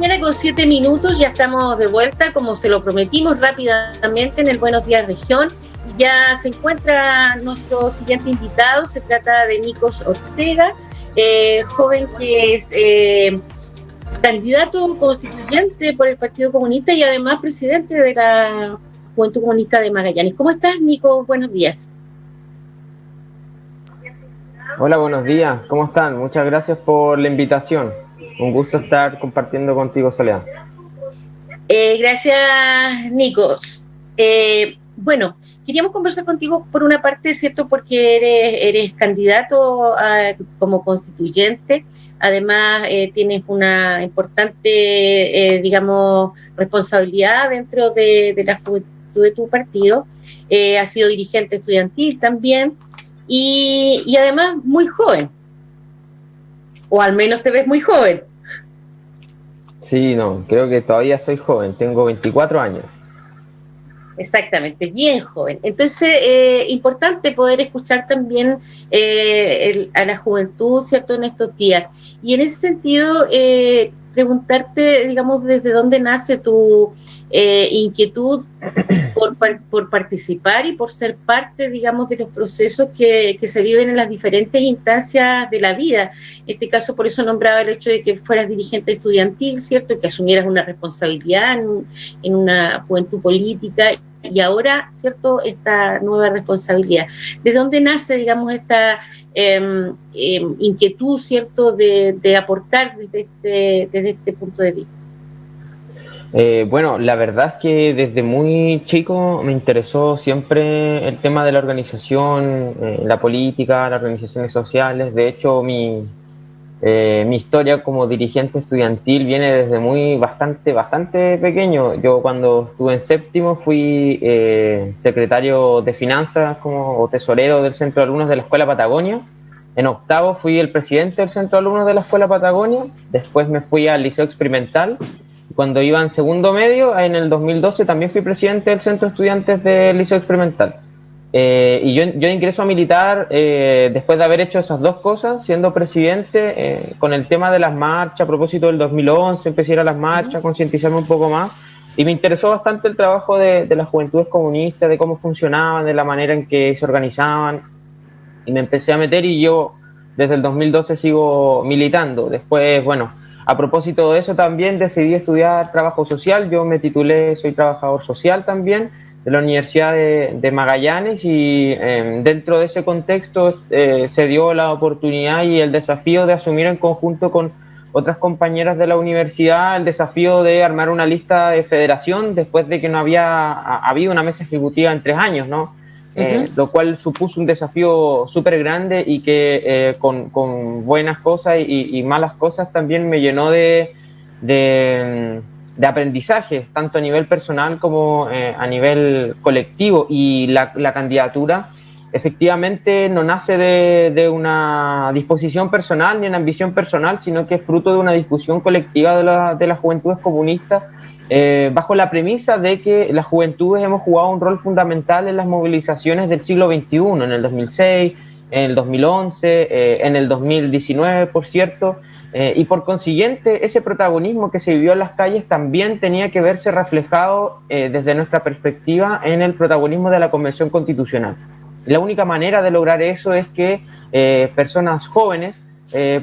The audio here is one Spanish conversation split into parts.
mañana con 7 minutos, ya estamos de vuelta, como se lo prometimos rápidamente en el Buenos Días Región. Ya se encuentra nuestro siguiente invitado, se trata de Nikos Ortega, joven que es candidato constituyente por el Partido Comunista y además presidente de la Juventud Comunista de Magallanes. ¿Cómo estás, Nikos? Buenos días. Hola, buenos días, ¿cómo están? Muchas gracias por la invitación. Un gusto estar compartiendo contigo, Soledad. Gracias, Nikos. Bueno, queríamos conversar contigo por una parte, ¿cierto? Porque eres candidato como constituyente, además tienes una importante, digamos, responsabilidad dentro de la juventud de tu partido, has sido dirigente estudiantil también y además muy joven, o al menos te ves muy joven. Sí, no, creo que todavía soy joven, tengo 24 años. Exactamente, bien joven. Entonces, importante poder escuchar también a la juventud, ¿cierto?, en estos días. Y en ese sentido, preguntarte, digamos, desde dónde nace tu inquietud por participar y por ser parte, digamos, de los procesos que se viven en las diferentes instancias de la vida. En este caso, por eso nombraba el hecho de que fueras dirigente estudiantil, ¿cierto?, y que asumieras una responsabilidad en una juventud política, y ahora, ¿cierto?, esta nueva responsabilidad. ¿De dónde nace, digamos, esta inquietud, ¿cierto?, de aportar desde este punto de vista? Bueno, la verdad es que desde muy chico me interesó siempre el tema de la organización, la política, las organizaciones sociales. De hecho, mi historia como dirigente estudiantil viene desde bastante pequeño. Yo cuando estuve en séptimo fui secretario de finanzas o tesorero del centro de alumnos de la Escuela Patagonia. En octavo fui el presidente del centro de alumnos de la Escuela Patagonia. Después me fui al Liceo Experimental. Cuando iba en segundo medio, en el 2012 también fui presidente del centro de estudiantes del Liceo Experimental. Y yo ingreso a militar después de haber hecho esas dos cosas, siendo presidente, con el tema de las marchas. A propósito del 2011 empecé a ir a las marchas, concientizarme un poco más, y me interesó bastante el trabajo de las juventudes comunistas, de cómo funcionaban, de la manera en que se organizaban, y me empecé a meter, y yo desde el 2012 sigo militando. Después, bueno, a propósito de eso también decidí estudiar trabajo social. Yo me titulé, soy trabajador social también, de la Universidad de Magallanes, y dentro de ese contexto se dio la oportunidad y el desafío de asumir en conjunto con otras compañeras de la universidad el desafío de armar una lista de federación después de que no había habido una mesa ejecutiva en 3 años, ¿no? Lo cual supuso un desafío súper grande, y que con buenas cosas y malas cosas también me llenó de aprendizaje, tanto a nivel personal como a nivel colectivo. Y la candidatura efectivamente no nace de una disposición personal ni una ambición personal, sino que es fruto de una discusión colectiva de las juventudes comunistas, bajo la premisa de que las juventudes hemos jugado un rol fundamental en las movilizaciones del siglo XXI, en el 2006, en el 2011, en el 2019, por cierto, y por consiguiente ese protagonismo que se vivió en las calles también tenía que verse reflejado desde nuestra perspectiva en el protagonismo de la Convención Constitucional. La única manera de lograr eso es que personas jóvenes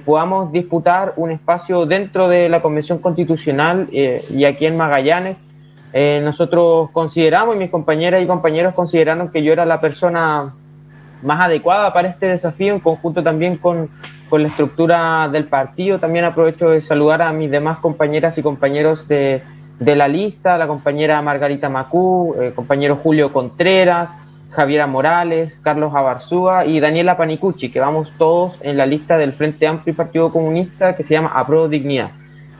podamos disputar un espacio dentro de la Convención Constitucional, y aquí en Magallanes nosotros consideramos, y mis compañeras y compañeros consideraron, que yo era la persona más adecuada para este desafío, en conjunto también con la estructura del partido. También aprovecho de saludar a mis demás compañeras y compañeros de la lista, la compañera Margarita Macú, compañero Julio Contreras, Javiera Morales, Carlos Abarzúa y Daniela Panicucci, que vamos todos en la lista del Frente Amplio y Partido Comunista, que se llama Apruebo Dignidad.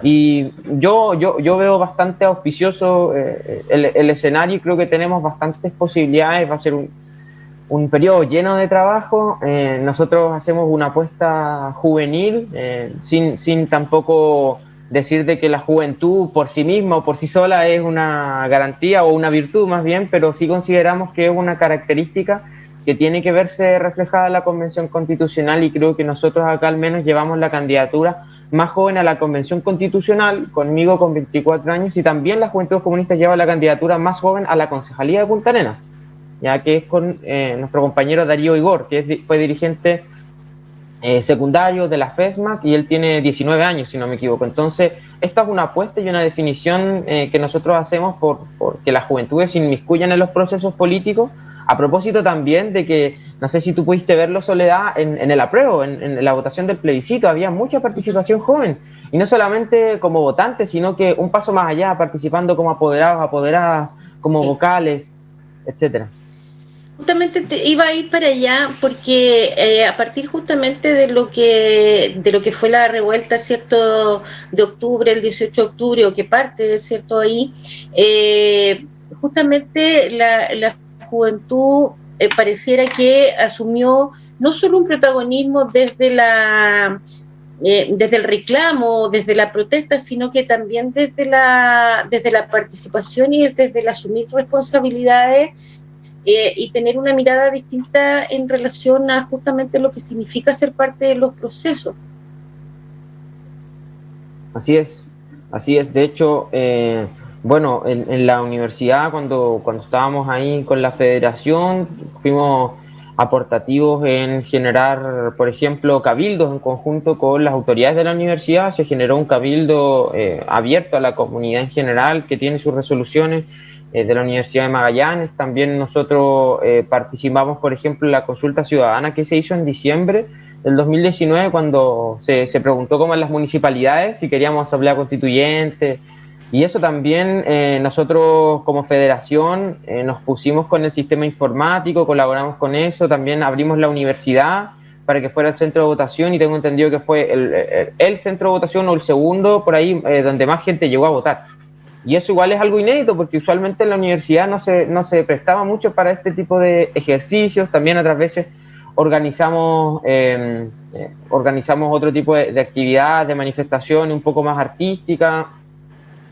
Y yo veo bastante auspicioso el escenario, y creo que tenemos bastantes posibilidades. Va a ser un periodo lleno de trabajo. Nosotros hacemos una apuesta juvenil, sin tampoco decir de que la juventud por sí misma o por sí sola es una garantía o una virtud más bien, pero sí consideramos que es una característica que tiene que verse reflejada en la Convención Constitucional, y creo que nosotros acá al menos llevamos la candidatura más joven a la Convención Constitucional, conmigo con 24 años, y también la Juventud Comunista lleva la candidatura más joven a la Concejalía de Punta Arenas, ya que es con nuestro compañero Darío Igor, que fue dirigente secundario de la FESMAC, y él tiene 19 años, si no me equivoco. Entonces, esta es una apuesta y una definición que nosotros hacemos por que las juventudes se inmiscuyan en los procesos políticos, a propósito también de que, no sé si tú pudiste verlo, Soledad, en el apruebo, en la votación del plebiscito, había mucha participación joven, y no solamente como votantes, sino que un paso más allá, participando como apoderados, apoderadas, como vocales, etcétera. Justamente iba a ir para allá porque a partir justamente de lo que fue la revuelta, cierto, de octubre, el 18 de octubre, o que parte, cierto, ahí, justamente la juventud pareciera que asumió no solo un protagonismo desde el reclamo, desde la protesta, sino que también desde la participación y desde el asumir responsabilidades, y tener una mirada distinta en relación a justamente lo que significa ser parte de los procesos. Así es, así es. De hecho, bueno, en la universidad, cuando estábamos ahí con la federación, fuimos aportativos en generar, por ejemplo, cabildos en conjunto con las autoridades de la universidad. Se generó un cabildo abierto a la comunidad en general, que tiene sus resoluciones, de la Universidad de Magallanes. También nosotros participamos, por ejemplo, en la consulta ciudadana que se hizo en diciembre del 2019, cuando se preguntó como en las municipalidades si queríamos asamblea constituyente, y eso también nosotros como federación nos pusimos con el sistema informático, colaboramos con eso, también abrimos la universidad para que fuera el centro de votación, y tengo entendido que fue el centro de votación o el segundo por ahí donde más gente llegó a votar. Y eso igual es algo inédito, porque usualmente en la universidad no se prestaba mucho para este tipo de ejercicios. También otras veces organizamos otro tipo de actividad, de manifestación un poco más artística,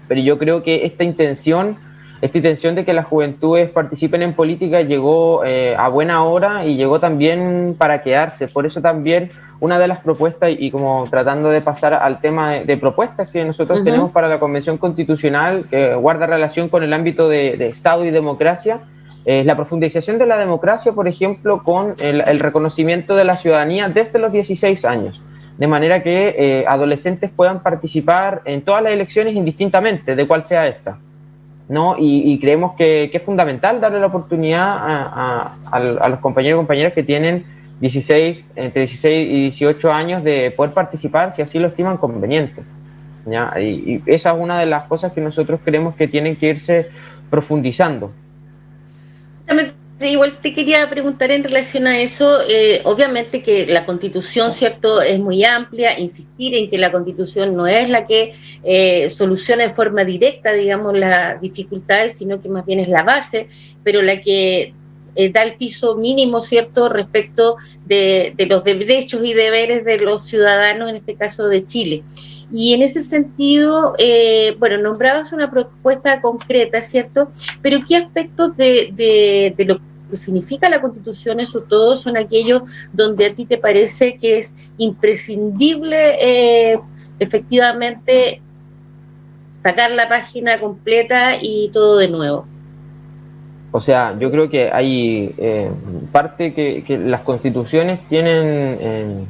pero yo creo que esta intención de que las juventudes participen en política llegó a buena hora, y llegó también para quedarse. Por eso también una de las propuestas, y como tratando de pasar al tema de propuestas que nosotros tenemos para la Convención Constitucional, que guarda relación con el ámbito de Estado y democracia, la profundización de la democracia, por ejemplo, con el reconocimiento de la ciudadanía desde los 16 años, de manera que adolescentes puedan participar en todas las elecciones indistintamente de cuál sea esta, ¿no? Y creemos que es fundamental darle la oportunidad a los compañeros y compañeras que tienen entre 16 y 18 años de poder participar si así lo estiman conveniente, ¿ya? Y esa es una de las cosas que nosotros creemos que tienen que irse profundizando. Igual te quería preguntar en relación a eso, obviamente que la Constitución, ¿cierto?, es muy amplia, insistir en que la Constitución no es la que soluciona en forma directa, digamos, las dificultades, sino que más bien es la base, pero la que da el piso mínimo, ¿cierto?, respecto de los derechos y deberes de los ciudadanos, en este caso de Chile. Y en ese sentido, bueno, nombrabas una propuesta concreta, ¿cierto? Pero ¿qué aspectos de lo que significa la Constitución, eso todo, son aquellos donde a ti te parece que es imprescindible efectivamente sacar la página completa y todo de nuevo? O sea, yo creo que hay parte que las constituciones tienen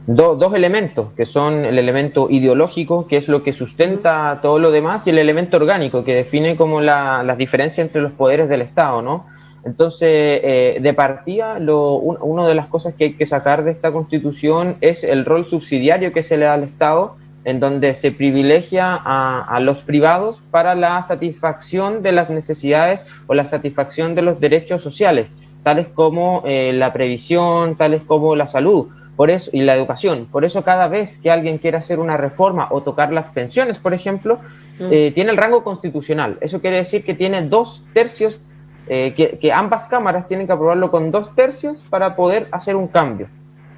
dos elementos, que son el elemento ideológico, que es lo que sustenta todo lo demás, y el elemento orgánico, que define como las diferencias entre los poderes del Estado, ¿no? Entonces, de partida, una de las cosas que hay que sacar de esta Constitución es el rol subsidiario que se le da al Estado, en donde se privilegia a los privados para la satisfacción de las necesidades o la satisfacción de los derechos sociales, tales como la previsión, tales como la salud, por eso, y la educación. Por eso, cada vez que alguien quiera hacer una reforma o tocar las pensiones, por ejemplo, tiene el rango constitucional. Eso quiere decir que tiene 2/3, que ambas cámaras tienen que aprobarlo con 2/3 para poder hacer un cambio,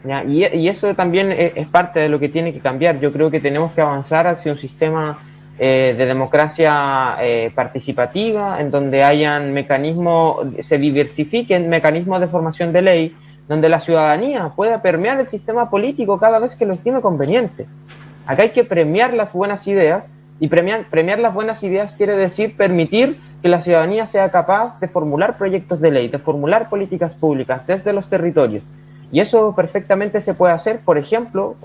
¿ya? Y eso también es parte de lo que tiene que cambiar. Yo creo que tenemos que avanzar hacia un sistema de democracia participativa, en donde hayan mecanismos, se diversifiquen mecanismos de formación de ley, donde la ciudadanía pueda permear el sistema político cada vez que lo estime conveniente. Acá hay que premiar las buenas ideas, y premiar las buenas ideas quiere decir permitir que la ciudadanía sea capaz de formular proyectos de ley, de formular políticas públicas desde los territorios. Y eso perfectamente se puede hacer, por ejemplo,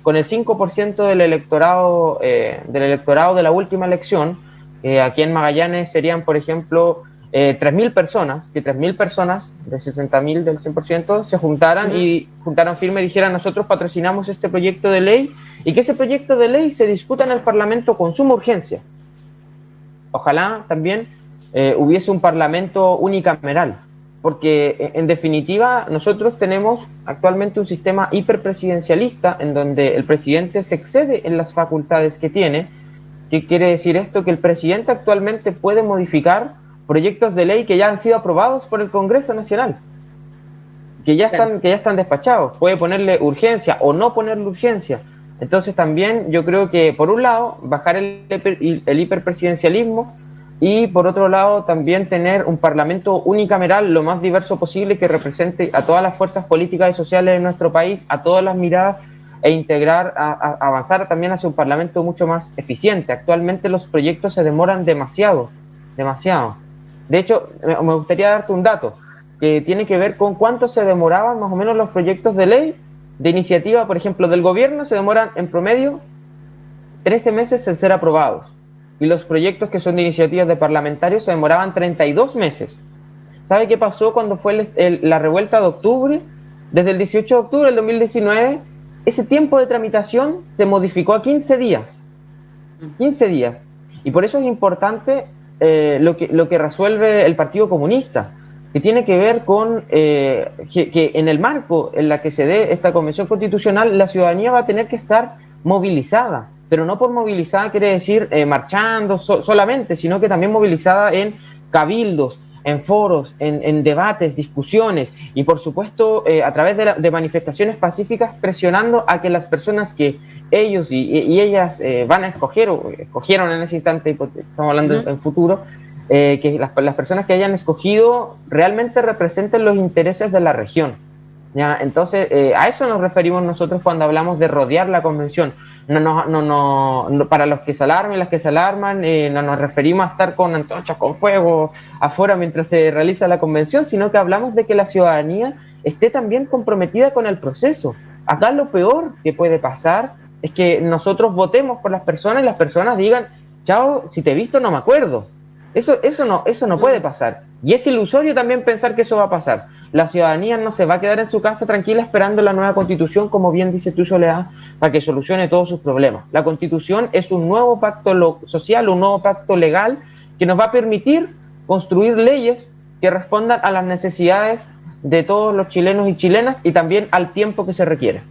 con el 5% del electorado de la última elección. Aquí en Magallanes serían, por ejemplo, 3.000 personas, que 3.000 personas de 60.000 del 100% se juntaran y juntaran firme y dijeran: nosotros patrocinamos este proyecto de ley, y que ese proyecto de ley se discuta en el Parlamento con suma urgencia. Ojalá también hubiese un Parlamento unicameral, porque en definitiva nosotros tenemos actualmente un sistema hiperpresidencialista en donde el presidente se excede en las facultades que tiene. ¿Qué quiere decir esto? Que el presidente actualmente puede modificar proyectos de ley que ya han sido aprobados por el Congreso Nacional, que ya están despachados. Puede ponerle urgencia o no ponerle urgencia. Entonces también yo creo que, por un lado, bajar el hiperpresidencialismo, y por otro lado también tener un parlamento unicameral lo más diverso posible, que represente a todas las fuerzas políticas y sociales de nuestro país, a todas las miradas, e integrar, avanzar también hacia un parlamento mucho más eficiente. Actualmente los proyectos se demoran demasiado. De hecho, me gustaría darte un dato que tiene que ver con cuánto se demoraban más o menos los proyectos de ley de iniciativa, por ejemplo, del gobierno. Se demoran en promedio 13 meses en ser aprobados, y los proyectos que son de iniciativas de parlamentarios se demoraban 32 meses. ¿Sabe qué pasó cuando fue la revuelta de octubre? Desde el 18 de octubre del 2019, ese tiempo de tramitación se modificó a 15 días. 15 días. Y por eso es importante lo que resuelve el Partido Comunista, que tiene que ver con que en el marco en la que se dé esta convención constitucional, la ciudadanía va a tener que estar movilizada, pero no por movilizada quiere decir marchando solamente, sino que también movilizada en cabildos, en foros, en debates, discusiones, y por supuesto a través de manifestaciones pacíficas, presionando a que las personas que ellos y ellas van a escoger, o escogieron en ese instante, estamos hablando en futuro, que las personas que hayan escogido realmente representen los intereses de la región. ¿Ya? Entonces, a eso nos referimos nosotros cuando hablamos de rodear la convención. No, para los que se alarman y las que se alarman, no nos referimos a estar con antorchas, con fuego afuera mientras se realiza la convención, sino que hablamos de que la ciudadanía esté también comprometida con el proceso. Acá lo peor que puede pasar es que nosotros votemos por las personas y las personas digan: chao, si te he visto no me acuerdo. Eso no puede pasar. Y es ilusorio también pensar que eso va a pasar. La ciudadanía no se va a quedar en su casa tranquila esperando la nueva constitución, como bien dice tú, Soledad, para que solucione todos sus problemas. La constitución es un nuevo pacto social, un nuevo pacto legal que nos va a permitir construir leyes que respondan a las necesidades de todos los chilenos y chilenas, y también al tiempo que se requiere.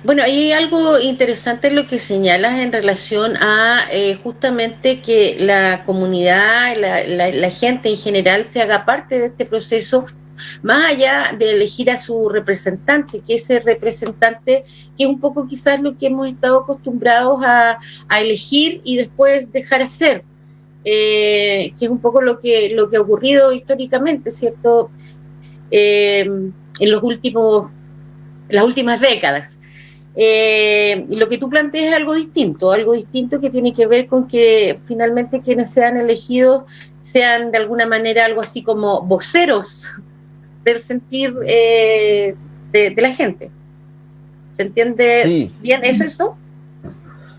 Bueno, hay algo interesante en lo que señalas en relación a justamente que la comunidad, la gente en general se haga parte de este proceso, más allá de elegir a su representante, que ese representante, que es un poco quizás lo que hemos estado acostumbrados a elegir y después dejar hacer, que es un poco lo que ha ocurrido históricamente, ¿cierto? En las últimas décadas. Lo que tú planteas es algo distinto que tiene que ver con que finalmente quienes sean elegidos sean de alguna manera algo así como voceros del sentir de la gente. ¿Se entiende bien? ¿Es eso?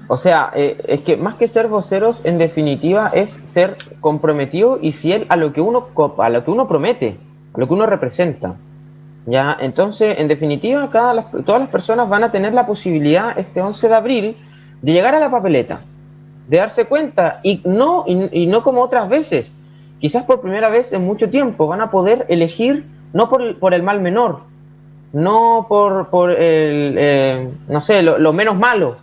O sea, es que más que ser voceros, en definitiva, es ser comprometido y fiel a lo que uno promete, a lo que uno representa. ¿Ya? Entonces, en definitiva, todas las personas van a tener la posibilidad este 11 de abril de llegar a la papeleta, de darse cuenta, y no como otras veces, quizás por primera vez en mucho tiempo van a poder elegir no por el mal menor, no por lo menos malo,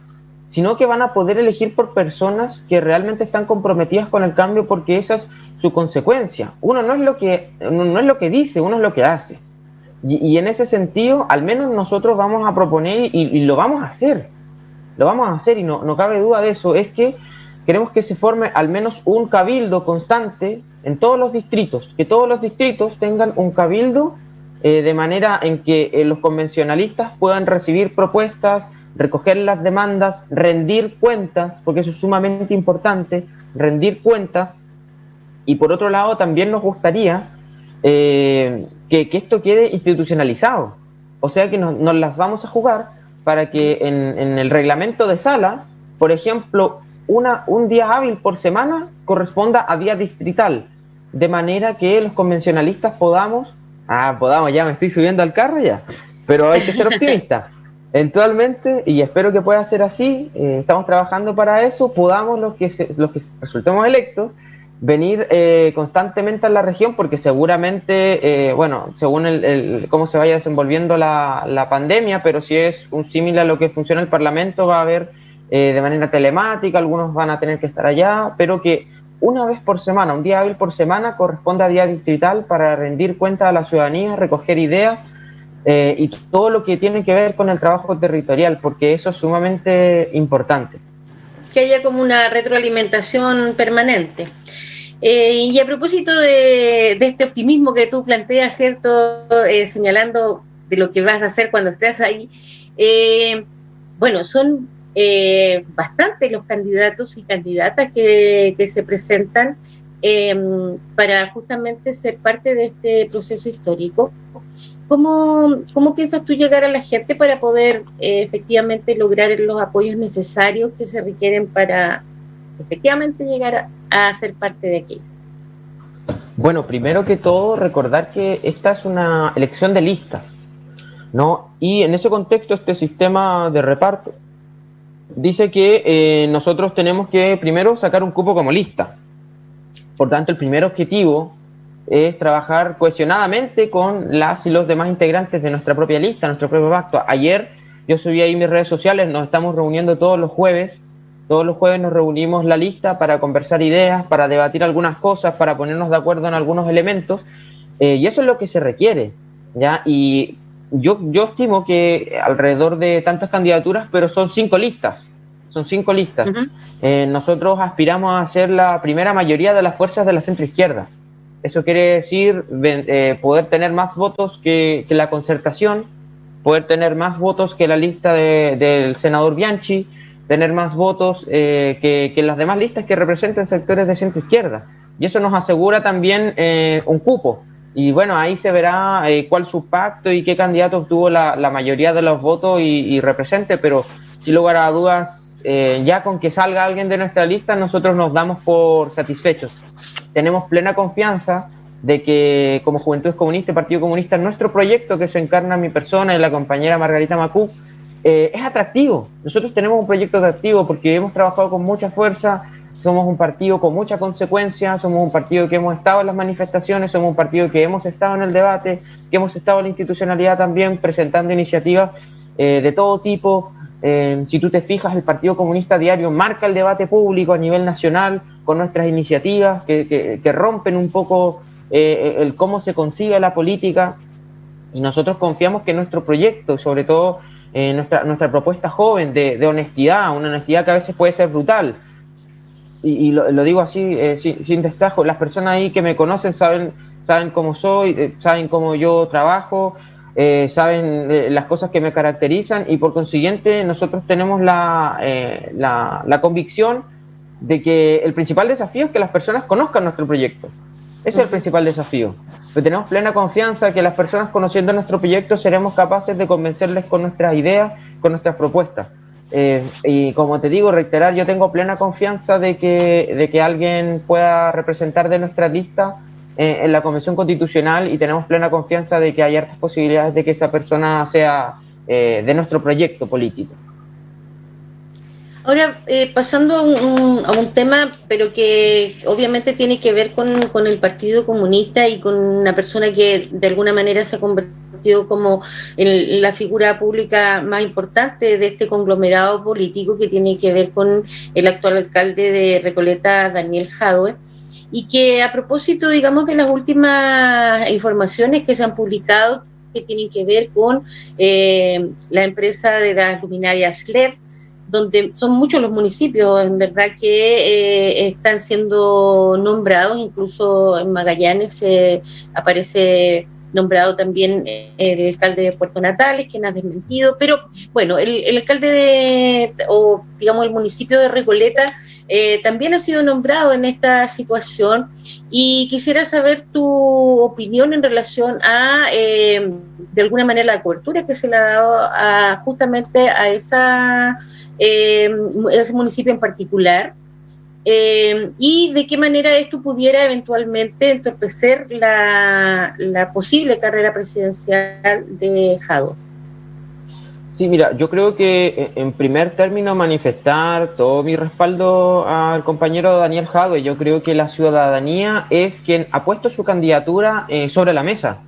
sino que van a poder elegir por personas que realmente están comprometidas con el cambio, porque esa es su consecuencia. Uno no es lo que dice, uno es lo que hace. Y en ese sentido, al menos nosotros vamos a proponer y lo vamos a hacer. Y no cabe duda de eso. Es que queremos que se forme al menos un cabildo constante en todos los distritos, que todos los distritos tengan un cabildo de manera en que los convencionalistas puedan recibir propuestas, recoger las demandas, rendir cuentas, porque eso es sumamente importante, rendir cuentas. Y por otro lado, también nos gustaría que esto quede institucionalizado. O sea que nos las vamos a jugar para que en el reglamento de sala, por ejemplo, un día hábil por semana corresponda a día distrital, de manera que los convencionalistas podamos, ya me estoy subiendo al carro ya, pero hay que ser optimistas. Eventualmente, y espero que pueda ser así, estamos trabajando para eso, podamos los que resultemos electos, venir constantemente a la región, porque seguramente, según cómo se vaya desenvolviendo la pandemia, pero si es un símil a lo que funciona el Parlamento, va a haber de manera telemática, algunos van a tener que estar allá, pero que una vez por semana, un día hábil por semana, corresponde a día distrital para rendir cuenta a la ciudadanía, recoger ideas y todo lo que tiene que ver con el trabajo territorial, porque eso es sumamente importante. Que haya como una retroalimentación permanente. Y a propósito de este optimismo que tú planteas, ¿cierto? Señalando de lo que vas a hacer cuando estés ahí, son bastantes los candidatos y candidatas que se presentan para justamente ser parte de este proceso histórico. ¿Cómo piensas tú llegar a la gente para poder efectivamente lograr los apoyos necesarios que se requieren para efectivamente llegar a ser parte de aquello? Bueno, primero que todo, recordar que esta es una elección de listas, ¿no? Y en ese contexto, este sistema de reparto dice que nosotros tenemos que primero sacar un cupo como lista. Por tanto, el primer objetivo es trabajar cohesionadamente con las y los demás integrantes de nuestra propia lista, nuestro propio pacto. Ayer yo subí ahí mis redes sociales, nos estamos reuniendo todos los jueves nos reunimos la lista para conversar ideas, para debatir algunas cosas, para ponernos de acuerdo en algunos elementos, y eso es lo que se requiere, ¿ya? Y yo estimo que alrededor de tantas candidaturas, pero son 5 listas. Uh-huh. Nosotros aspiramos a ser la primera mayoría de las fuerzas de la centroizquierda. Eso quiere decir poder tener más votos que la Concertación, poder tener más votos que la lista del senador Bianchi, tener más votos que las demás listas que representen sectores de centro-izquierda. Y eso nos asegura también un cupo. Y bueno, ahí se verá cuál su pacto y qué candidato obtuvo la mayoría de los votos y represente, pero sin lugar a dudas, ya con que salga alguien de nuestra lista, nosotros nos damos por satisfechos. Tenemos plena confianza de que como Juventudes Comunistas y Partido Comunista, nuestro proyecto que se encarna en mi persona y la compañera Margarita Macú, es atractivo. Nosotros tenemos un proyecto atractivo porque hemos trabajado con mucha fuerza, somos un partido con mucha consecuencia, somos un partido que hemos estado en las manifestaciones, somos un partido que hemos estado en el debate, que hemos estado en la institucionalidad también, presentando iniciativas de todo tipo. Si tú te fijas, el Partido Comunista diario marca el debate público a nivel nacional con nuestras iniciativas que rompen un poco el cómo se concibe la política, y nosotros confiamos que nuestro proyecto, sobre todo nuestra propuesta joven de honestidad, una honestidad que a veces puede ser brutal, y lo digo así sin destajo, las personas ahí que me conocen saben cómo soy, saben cómo yo trabajo, saben las cosas que me caracterizan, y por consiguiente nosotros tenemos la convicción de que el principal desafío es que las personas conozcan nuestro proyecto. Ese es el principal desafío. Pero tenemos plena confianza que las personas conociendo nuestro proyecto seremos capaces de convencerles con nuestras ideas, con nuestras propuestas. Y como te digo, reiterar, yo tengo plena confianza de que alguien pueda representar de nuestra lista en la Convención Constitucional, y tenemos plena confianza de que hay hartas posibilidades de que esa persona sea de nuestro proyecto político. Ahora, pasando a un tema, pero que obviamente tiene que ver con el Partido Comunista y con una persona que de alguna manera se ha convertido como en la figura pública más importante de este conglomerado político, que tiene que ver con el actual alcalde de Recoleta, Daniel Jadue, y que a propósito, digamos, de las últimas informaciones que se han publicado, que tienen que ver con la empresa de las luminarias LED, donde son muchos los municipios, en verdad, que están siendo nombrados, incluso en Magallanes aparece nombrado también el alcalde de Puerto Natales, quien ha desmentido, pero bueno, el alcalde o digamos el municipio de Recoleta también ha sido nombrado en esta situación, y quisiera saber tu opinión en relación a, de alguna manera, la cobertura que se le ha dado justamente a ese municipio en particular, y de qué manera esto pudiera eventualmente entorpecer la posible carrera presidencial de Jadwe. Sí, mira, yo creo que en primer término manifestar todo mi respaldo al compañero Daniel Jadwe. Yo creo que la ciudadanía es quien ha puesto su candidatura sobre la mesa.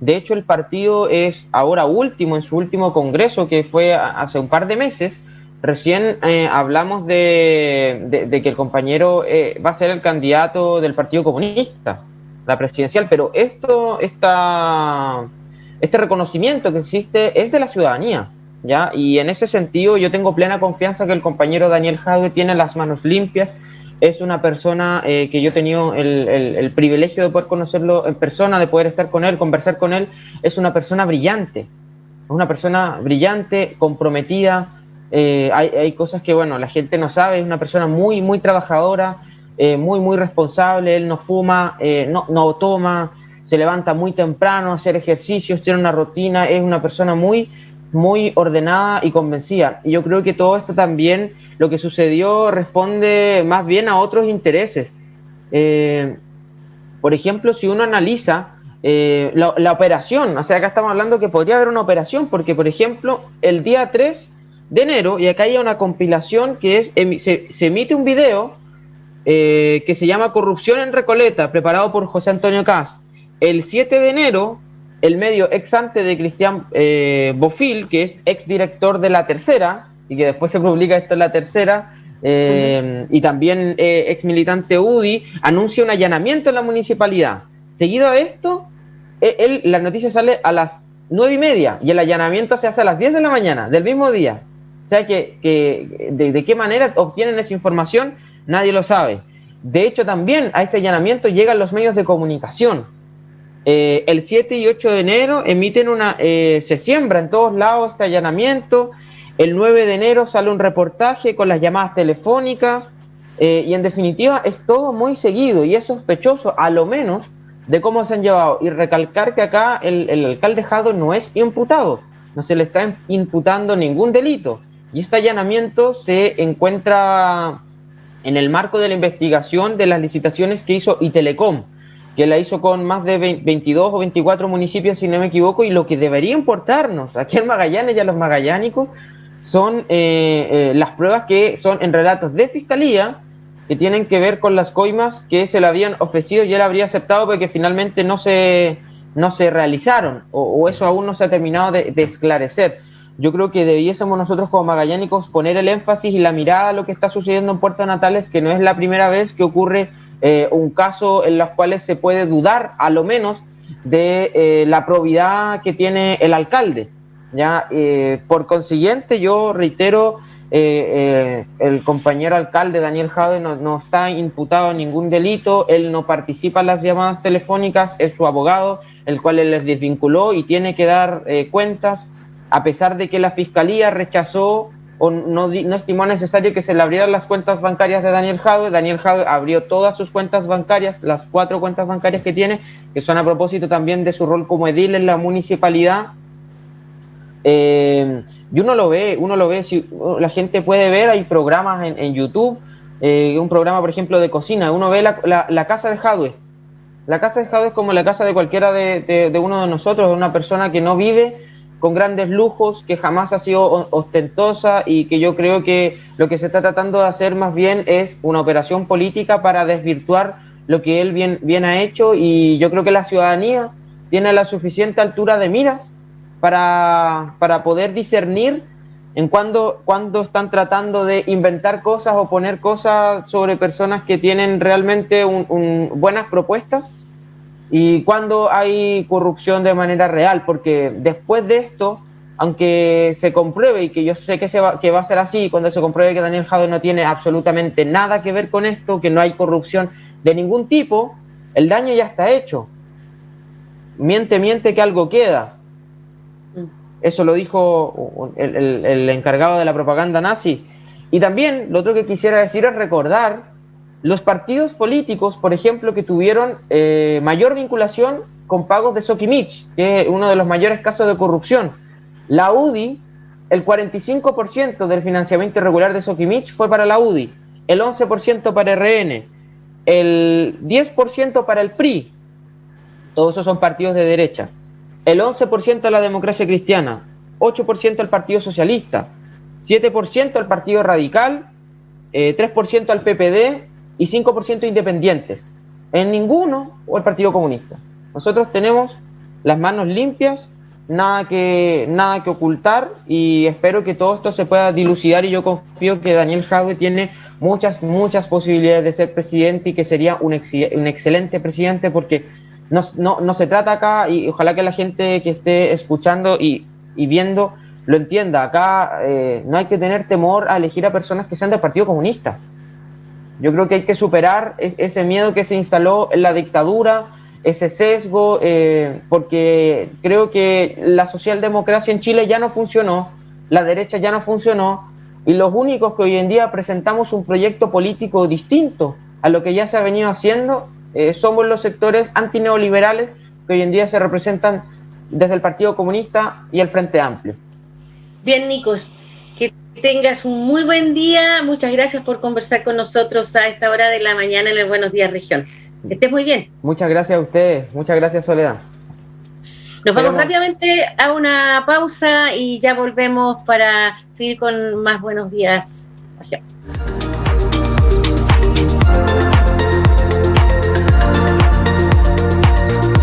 De hecho, el partido es ahora último, en su último congreso, que fue hace un par de meses. Recién hablamos de que el compañero va a ser el candidato del Partido Comunista, la presidencial, pero este reconocimiento que existe es de la ciudadanía, ¿ya? Y en ese sentido yo tengo plena confianza que el compañero Daniel Jadwe tiene las manos limpias. Es una persona que yo he tenido el privilegio de poder conocerlo en persona, de poder estar con él, conversar con él. Es una persona brillante, comprometida. Hay cosas que, bueno, la gente no sabe. Es una persona muy, muy trabajadora, muy responsable. Él no fuma, no toma, se levanta muy temprano a hacer ejercicios, tiene una rutina. Es una persona muy ordenada y convencida. Y yo creo que todo esto también, lo que sucedió, responde más bien a otros intereses. Por ejemplo, si uno analiza la operación, o sea, acá estamos hablando que podría haber una operación, porque, por ejemplo, el día 3 de enero, y acá hay una compilación que es, se emite un video que se llama Corrupción en Recoleta, preparado por José Antonio Cast. El 7 de enero, el medio ex ante de Cristian Bofill, que es ex director de La Tercera, y que después se publica esto en La Tercera, y también ex militante UDI, anuncia un allanamiento en la municipalidad. Seguido de esto, la noticia sale a las 9:30 y el allanamiento se hace a las 10 de la mañana del mismo día. O sea que de qué manera obtienen esa información, nadie lo sabe. De hecho, también a ese allanamiento llegan los medios de comunicación. El 7 y 8 de enero se siembra en todos lados este allanamiento. El 9 de enero sale un reportaje con las llamadas telefónicas, y en definitiva es todo muy seguido y es sospechoso, a lo menos, de cómo se han llevado. Y recalcar que acá el alcalde Jadwe no es imputado, no se le está imputando ningún delito. Y este allanamiento se encuentra en el marco de la investigación de las licitaciones que hizo Itelecom, que la hizo con más de 22 o 24 municipios, si no me equivoco, y lo que debería importarnos aquí en Magallanes y a los magallánicos son las pruebas que son en relatos de fiscalía, que tienen que ver con las coimas que se le habían ofrecido y él habría aceptado, pero que finalmente no se realizaron, o eso aún no se ha terminado de esclarecer. Yo creo que debiésemos nosotros como magallánicos poner el énfasis y la mirada a lo que está sucediendo en Puerto Natales, que no es la primera vez que ocurre un caso en los cuales se puede dudar, a lo menos, de la probidad que tiene el alcalde. ¿Ya? Por consiguiente, yo reitero, el compañero alcalde Daniel Jadwe no está imputado en ningún delito, él no participa en las llamadas telefónicas, es su abogado, el cual él les desvinculó y tiene que dar cuentas, a pesar de que la fiscalía rechazó o no estimó necesario que se le abrieran las cuentas bancarias de Daniel Jadwe. Daniel Jadwe abrió todas sus cuentas bancarias, las 4 cuentas bancarias que tiene, que son a propósito también de su rol como edil en la municipalidad. Y uno lo ve, si la gente puede ver, hay programas en YouTube, un programa, por ejemplo, de cocina, uno ve la casa de Jadwe. La casa de Jadwe es como la casa de cualquiera de uno de nosotros, una persona que no vive con grandes lujos, que jamás ha sido ostentosa, y que yo creo que lo que se está tratando de hacer más bien es una operación política para desvirtuar lo que él bien ha hecho, y yo creo que la ciudadanía tiene la suficiente altura de miras para poder discernir en cuando están tratando de inventar cosas o poner cosas sobre personas que tienen realmente buenas propuestas, y cuando hay corrupción de manera real, porque después de esto, aunque se compruebe, y que yo sé que va a ser así, cuando se compruebe que Daniel Jadwe no tiene absolutamente nada que ver con esto, que no hay corrupción de ningún tipo, el daño ya está hecho. miente que algo queda. Eso lo dijo el encargado de la propaganda nazi. Y también lo otro que quisiera decir es recordar los partidos políticos, por ejemplo, que tuvieron mayor vinculación con pagos de Sokimich, que es uno de los mayores casos de corrupción. La UDI, el 45% del financiamiento irregular de Sokimich fue para la UDI, el 11% para RN, el 10% para el PRI, todos esos son partidos de derecha, el 11% a la Democracia Cristiana, 8% al Partido Socialista, 7% al Partido Radical, 3% al PPD y 5% independientes. En ninguno o el Partido Comunista. Nosotros tenemos las manos limpias, nada que ocultar, y espero que todo esto se pueda dilucidar, y yo confío que Daniel Jadwe tiene muchas posibilidades de ser presidente y que sería un excelente presidente, porque no se trata acá, y ojalá que la gente que esté escuchando y viendo lo entienda, acá no hay que tener temor a elegir a personas que sean del Partido Comunista. Yo creo que hay que superar ese miedo que se instaló en la dictadura, ese sesgo, porque creo que la socialdemocracia en Chile ya no funcionó, la derecha ya no funcionó, y los únicos que hoy en día presentamos un proyecto político distinto a lo que ya se ha venido haciendo, somos los sectores antineoliberales que hoy en día se representan desde el Partido Comunista y el Frente Amplio. Bien, Nicos, que tengas un muy buen día. Muchas gracias por conversar con nosotros a esta hora de la mañana en el Buenos Días Región. Que estés muy bien. Muchas gracias a ustedes. Muchas gracias, Soledad. Nos vamos rápidamente a una pausa y ya volvemos para seguir con más Buenos Días Región.